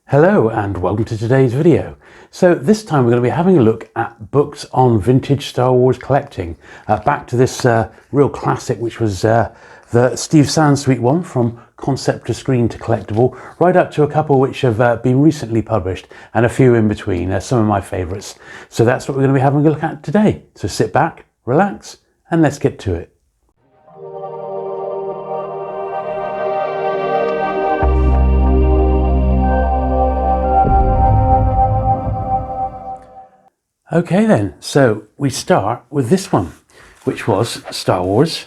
Hello and welcome to today's video. So this time we're going to be having a look at books on vintage Star Wars collecting. Back to this real classic, which was the Steve Sansweet one, From Concept to Screen to Collectible, right up to a couple which have been recently published and a few in between, some of my favourites. So that's what we're going to be having a look at today. So sit back, relax and let's get to it. Okay then, so we start with this one, which was Star Wars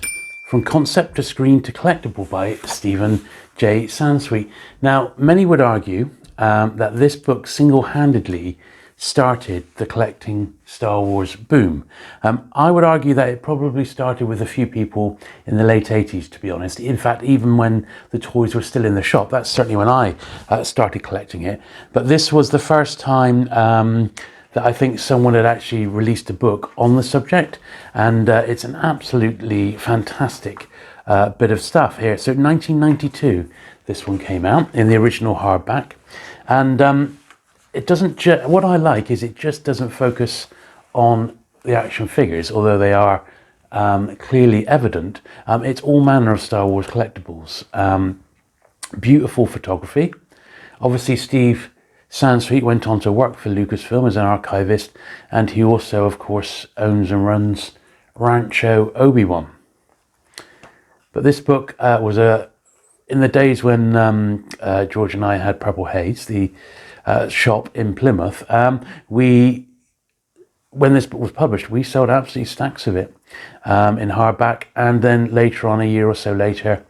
From Concept to Screen to Collectible by Stephen J. Sansweet. Now, many would argue that this book single-handedly started the collecting Star Wars boom. I would argue that it probably started with a few people in the late 80s, to be honest. In fact, even when the toys were still in the shop, that's certainly when I started collecting it. But this was the first time that I think someone had actually released a book on the subject, and it's an absolutely fantastic bit of stuff here. So 1992, this one came out in the original hardback, and it doesn't. What I like is it just doesn't focus on the action figures, although they are clearly evident. It's all manner of Star Wars collectibles. Beautiful photography. Obviously, Steve Sansweet went on to work for Lucasfilm as an archivist, and he also, of course, owns and runs Rancho Obi-Wan. But this book was in the days when George and I had Purple Haze, the shop in Plymouth. When this book was published, we sold absolutely stacks of it in hardback, and then later on, a year or so later,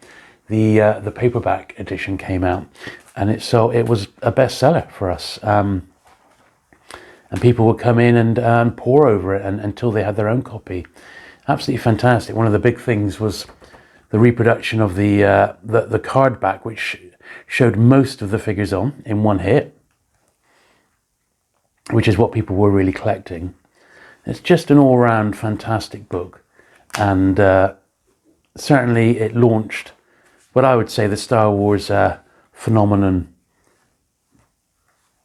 the paperback edition came out. And it was a bestseller for us, and people would come in and pore over it until they had their own copy. Absolutely fantastic. One of the big things was the reproduction of the card back, which showed most of the figures on in one hit, which is what people were really collecting. It's just an all-round fantastic book, and certainly it launched what I would say the Star Wars phenomenon,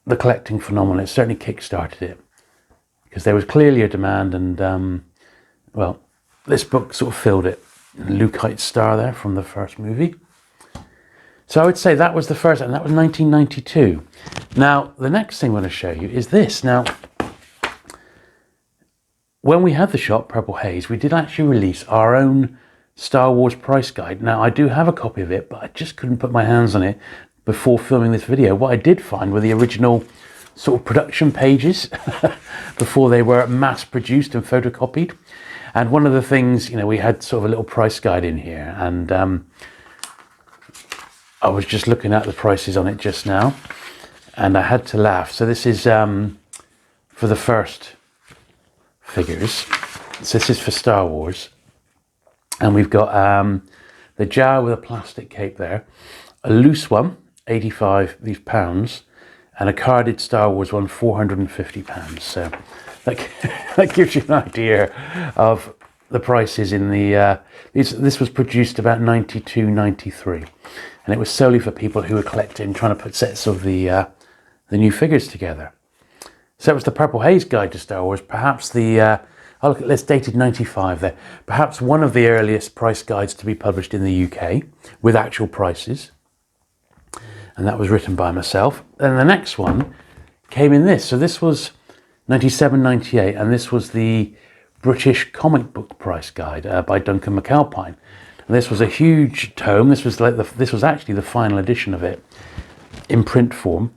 the collecting phenomenon. It certainly kick-started it, because there was clearly a demand, and well, this book sort of filled it. Lukeite star there from the first movie. So I would say that was the first, and that was 1992. Now, the next thing I'm going to show you is this. Now, when we had the shop, Purple Haze, we did actually release our own Star Wars price guide. Now, I do have a copy of it, but I just couldn't put my hands on it before filming this video. What I did find were the original sort of production pages before they were mass produced and photocopied. And one of the things, we had sort of a little price guide in here, and I was just looking at the prices on it just now, and I had to laugh. So this is for the first figures. So this is for Star Wars. And we've got the Jar with a plastic cape there, a loose one, 85 these pounds, and a carded Star Wars one, 450 pounds. So that gives you an idea of the prices in the. This was produced about 92, 93, and it was solely for people who were collecting, trying to put sets of the new figures together. So it was the Purple Haze Guide to Star Wars, perhaps the. Oh, look, it's dated 95 there. Perhaps one of the earliest price guides to be published in the UK with actual prices. And that was written by myself. And the next one came in this. So this was 97, 98, and this was the British comic book price guide by Duncan McAlpine. And this was a huge tome. This was actually the final edition of it in print form.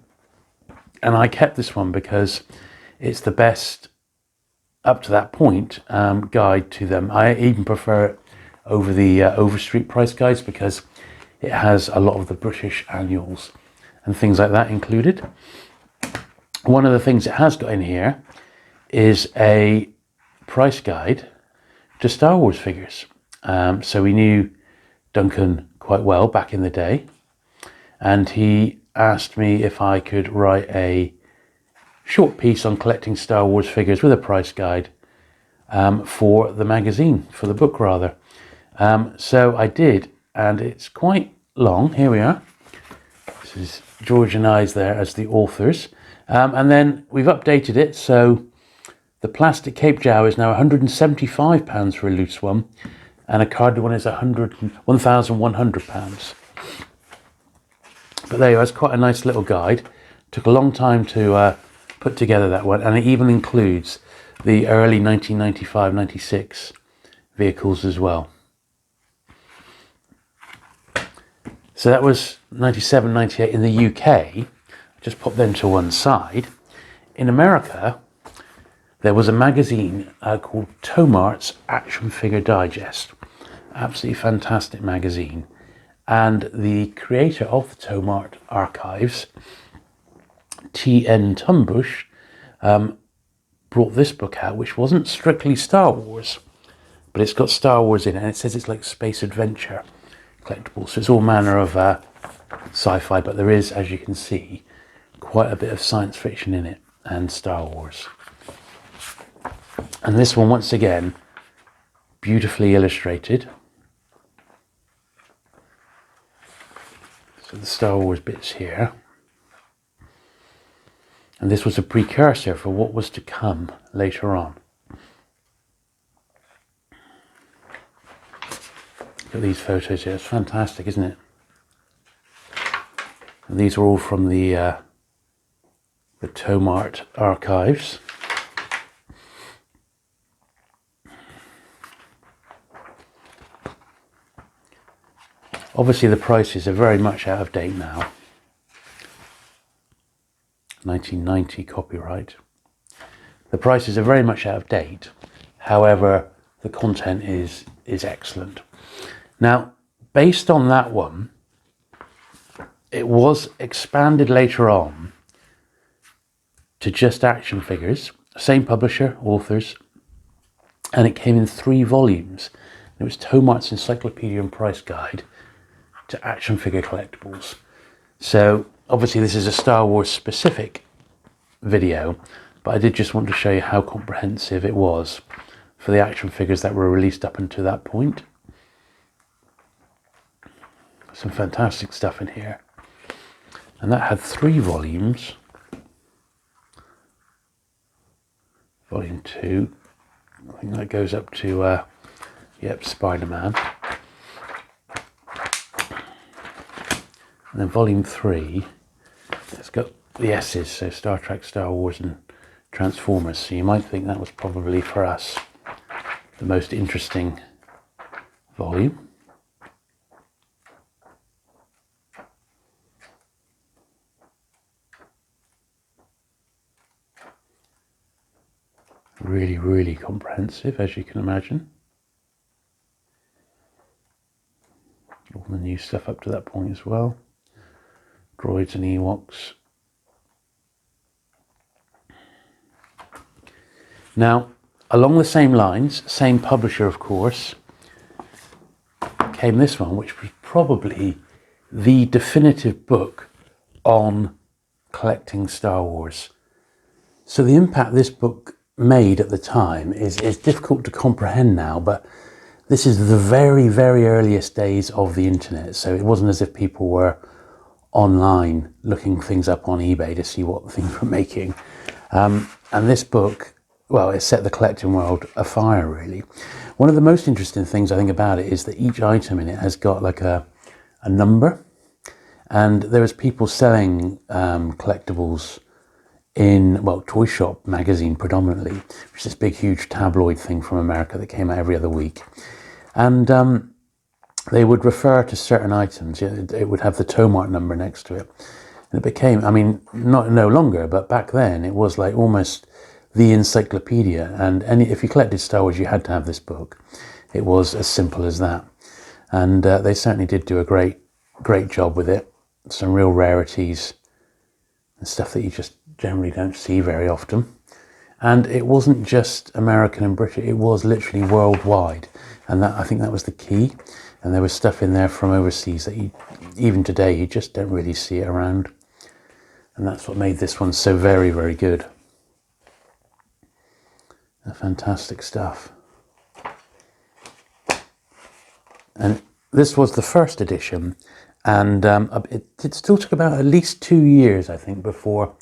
And I kept this one because it's the best up to that point guide to them. I even prefer it over the Overstreet price guides because it has a lot of the British annuals and things like that included. One of the things it has got in here is a price guide to Star Wars figures. So we knew Duncan quite well back in the day, and he asked me if I could write a short piece on collecting Star Wars figures with a price guide for the magazine, for the book rather. So I did, and it's quite long. Here we are. This is George and I's there as the authors. And then we've updated it, so the plastic Cape Jow is now £175 for a loose one, and a carded one is £1,100. But there you go, it's quite a nice little guide. Took a long time to put together that one, and it even includes the early 1995-96 vehicles as well. So that was 97-98 in the UK. Just pop them to one side. In America, there was a magazine called Tomart's Action Figure Digest. Absolutely fantastic magazine. And the creator of the Tomart archives, T.N. Tumbush, brought this book out, which wasn't strictly Star Wars, but it's got Star Wars in it, and it says it's like space adventure collectibles. So it's all manner of sci-fi, but there is, as you can see, quite a bit of science fiction in it and Star Wars. And this one, once again, beautifully illustrated. So the Star Wars bits here. And this was a precursor for what was to come later on. Look at these photos here. It's fantastic, isn't it? And these are all from the Tomart archives. Obviously the prices are very much out of date now. 1990 copyright. The prices are very much out of date. However, the content is excellent. Now, based on that one, it was expanded later on to just action figures, same publisher, authors, and it came in 3 volumes. It was Tomart's Encyclopedia and Price Guide to action figure collectibles. So obviously this is a Star Wars specific video, but I did just want to show you how comprehensive it was for the action figures that were released up until that point. Some fantastic stuff in here. And that had 3 volumes. Volume 2, I think that goes up to, yep, Spider-Man. And then volume 3, it's got the S's, so Star Trek, Star Wars and Transformers. So you might think that was probably for us the most interesting volume. Really, really comprehensive, as you can imagine. All the new stuff up to that point as well. Droids and Ewoks. Now, along the same lines, same publisher of course, came this one, which was probably the definitive book on collecting Star Wars. So the impact this book made at the time is difficult to comprehend now, but this is the very, very earliest days of the internet. So it wasn't as if people were online looking things up on eBay to see what things were making. And this book, well, it set the collecting world afire, really. One of the most interesting things I think about it is that each item in it has got like a number. And there was people selling collectibles in, well, Toy Shop magazine predominantly, which is this big, huge tabloid thing from America that came out every other week. And they would refer to certain items. It would have the Tomart number next to it. And it became, I mean, no longer, but back then it was like almost the encyclopedia. And if you collected Star Wars, you had to have this book. It was as simple as that. And they certainly did do a great job with it. Some real rarities and stuff that you just generally don't see very often. And it wasn't just American and British, it was literally worldwide. And I think that was the key. And there was stuff in there from overseas that even today, you just don't really see it around. And that's what made this one so very, very good. Fantastic stuff. And this was the first edition. And it still took about at least 2 years, I think, before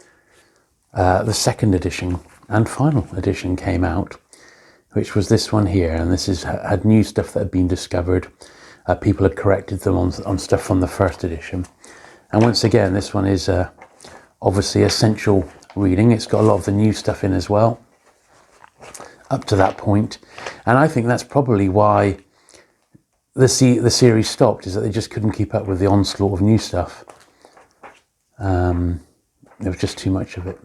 the second edition and final edition came out, which was this one here. And this had new stuff that had been discovered. People had corrected them on stuff from the first edition. And once again, this one is obviously essential reading. It's got a lot of the new stuff in as well, up to that point. And I think that's probably why the series stopped, is that they just couldn't keep up with the onslaught of new stuff. There was just too much of it.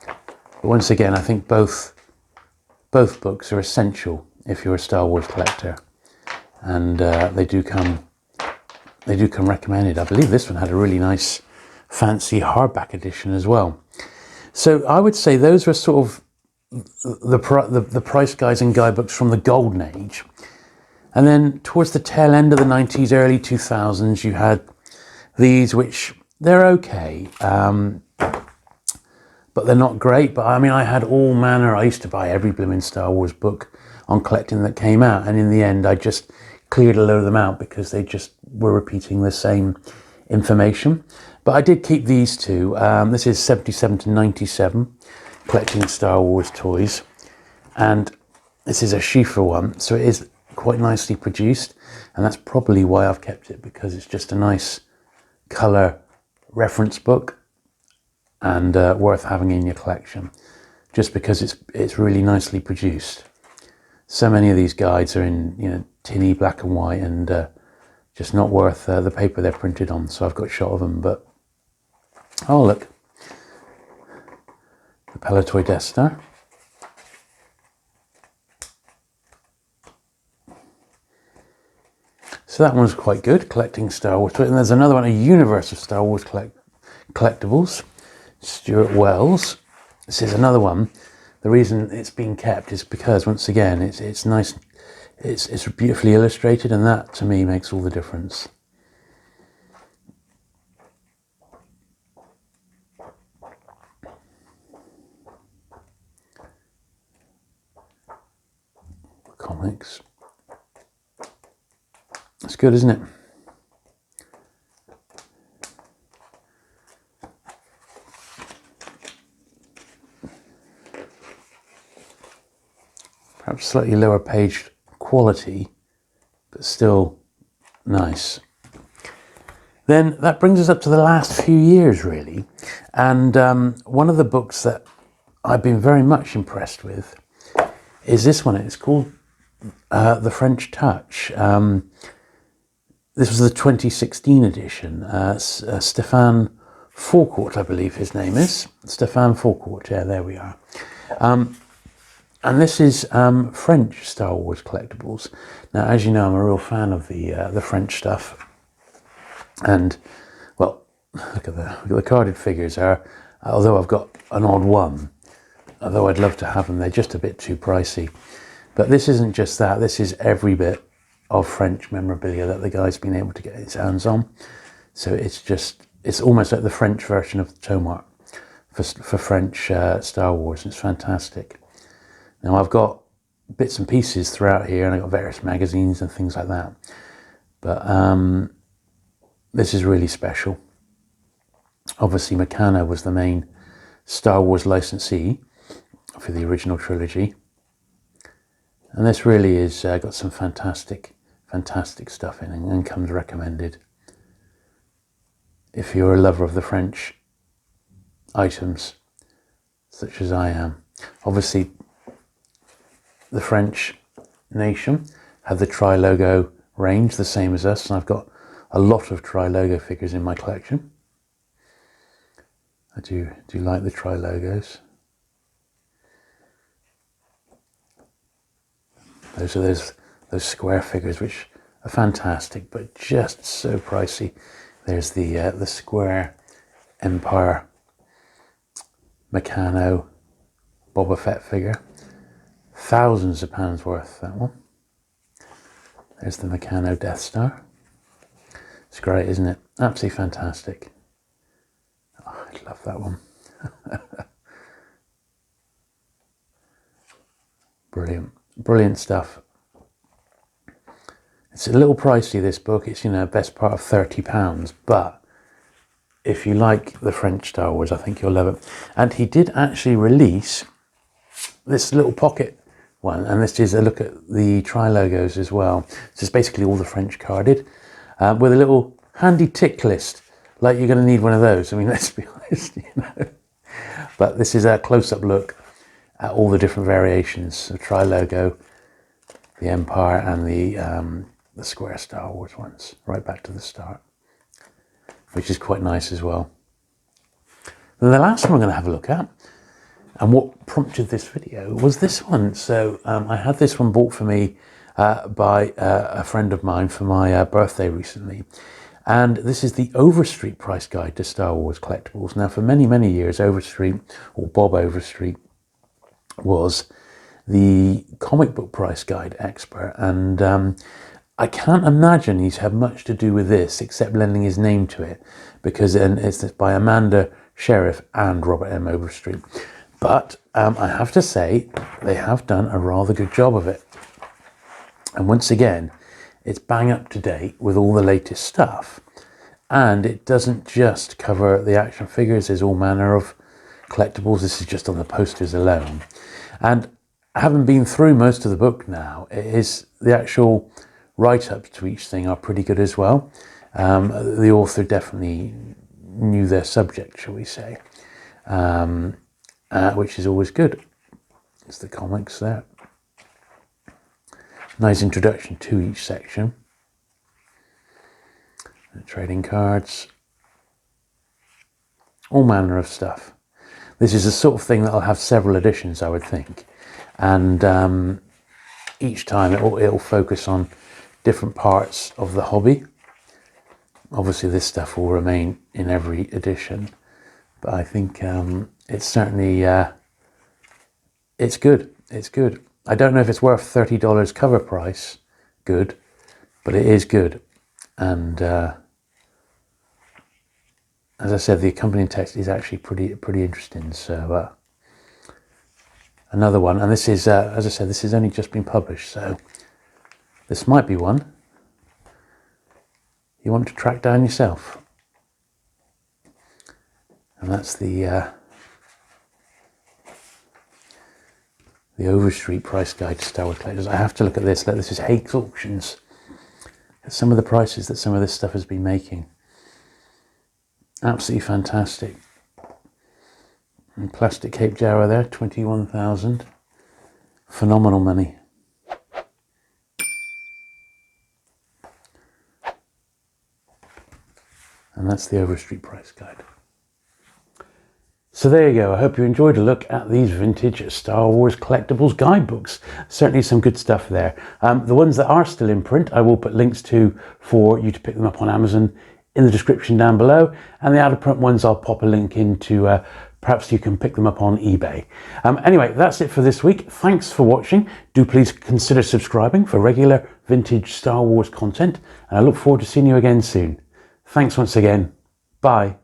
But once again, I think both books are essential if you're a Star Wars collector, and they do come recommended. I believe this one had a really nice, fancy hardback edition as well. So I would say those were sort of the price guides and guidebooks from the golden age. And then towards the tail end of the 90s, early 2000s, you had these, which they're okay, but they're not great. But I mean, I had all manner. I used to buy every blooming Star Wars book on collecting that came out. And in the end, I just cleared a load of them out because they just were repeating the same information. But I did keep these two. This is 77 to 97, collecting Star Wars toys. And this is a Schiffer one, so it is quite nicely produced. And that's probably why I've kept it, because it's just a nice colour reference book and worth having in your collection, just because it's really nicely produced. So many of these guides are in tinny black and white, and just not worth the paper they're printed on. So I've got a shot of them. But oh, look, the Palitoy Death Star. So that one's quite good, collecting Star Wars. And there's another one, a universe of Star Wars collectibles, Stuart Wells. This is another one. The reason it's been kept is because, once again, it's nice, it's beautifully illustrated, and that to me makes all the difference. Comics. It's good, isn't it? Perhaps slightly lower page quality, but still nice. Then that brings us up to the last few years, really. And one of the books that I've been very much impressed with is this one. It's called The French Touch. This was the 2016 edition. Stéphane Fourcourt, I believe his name is. Stéphane Fourcourt, yeah, there we are. And this is French Star Wars collectibles. Now, as you know, I'm a real fan of the French stuff. And, well, look at the carded figures are, although I've got an odd one, although I'd love to have them, they're just a bit too pricey. But this isn't just that, this is every bit of French memorabilia that the guy's been able to get his hands on. So it's almost like the French version of the Tomart for French Star Wars, and it's fantastic. Now, I've got bits and pieces throughout here, and I've got various magazines and things like that. But this is really special. Obviously, Meccano was the main Star Wars licensee for the original trilogy. And this really is got some fantastic stuff in, and comes recommended if you're a lover of the French items, such as I am. Obviously, the French nation have the Tri-Logo range, the same as us, and I've got a lot of Tri-Logo figures in my collection. I do like the Tri-Logos. Those are those square figures, which are fantastic, but just so pricey. There's the square Empire Meccano Boba Fett figure. Thousands of pounds worth, that one. There's the Meccano Death Star. It's great, isn't it? Absolutely fantastic. Oh, I love that one. Brilliant stuff. It's a little pricey, this book. It's, best part of £30, but if you like the French Star Wars, I think you'll love it. And he did actually release this little pocket one, and this is a look at the tri-logos as well. So it's basically all the French carded, with a little handy tick list, like you're going to need one of those. I mean, let's be honest, But this is a close-up look at all the different variations of tri-logo, the Empire and the Square Star Wars ones, right back to the start, which is quite nice as well. And the last one I'm going to have a look at, and what prompted this video, was this one. So I had this one bought for me by a friend of mine for my birthday recently. And this is the Overstreet price guide to Star Wars collectibles. Now, for many, many years, Overstreet, or Bob Overstreet, was the comic book price guide expert. And I can't imagine he's had much to do with this except lending his name to it, because it's by Amanda Sheriff and Robert M. Overstreet. But I have to say, they have done a rather good job of it. And once again, it's bang up to date with all the latest stuff. And it doesn't just cover the action figures, there's all manner of collectibles. This is just on the posters alone. And having been through most of the book now, the actual write-ups to each thing are pretty good as well. The author definitely knew their subject, shall we say, which is always good. It's the comics there. Nice introduction to each section. Trading cards. All manner of stuff. This is the sort of thing that'll have several editions, I would think. And each time it'll focus on different parts of the hobby. Obviously this stuff will remain in every edition. But I think it's certainly, it's good. It's good. I don't know if it's worth $30 cover price, good, but it is good. And as I said, the accompanying text is actually pretty interesting. So another one, and this is, as I said, this has only just been published, so this might be one you want to track down yourself. And that's the Overstreet price guide to Star Wars collectors. I have to look at this. This is Hakes Auctions. Some of the prices that some of this stuff has been making. Absolutely fantastic. And plastic Cape Jawa there, 21,000. Phenomenal money. And that's the Overstreet price guide. So there you go. I hope you enjoyed a look at these vintage Star Wars collectibles guidebooks. Certainly some good stuff there. The ones that are still in print, I will put links to for you to pick them up on Amazon in the description down below. And the out of print ones, I'll pop a link into, perhaps you can pick them up on eBay. Anyway, that's it for this week. Thanks for watching. Do please consider subscribing for regular vintage Star Wars content. And I look forward to seeing you again soon. Thanks once again. Bye.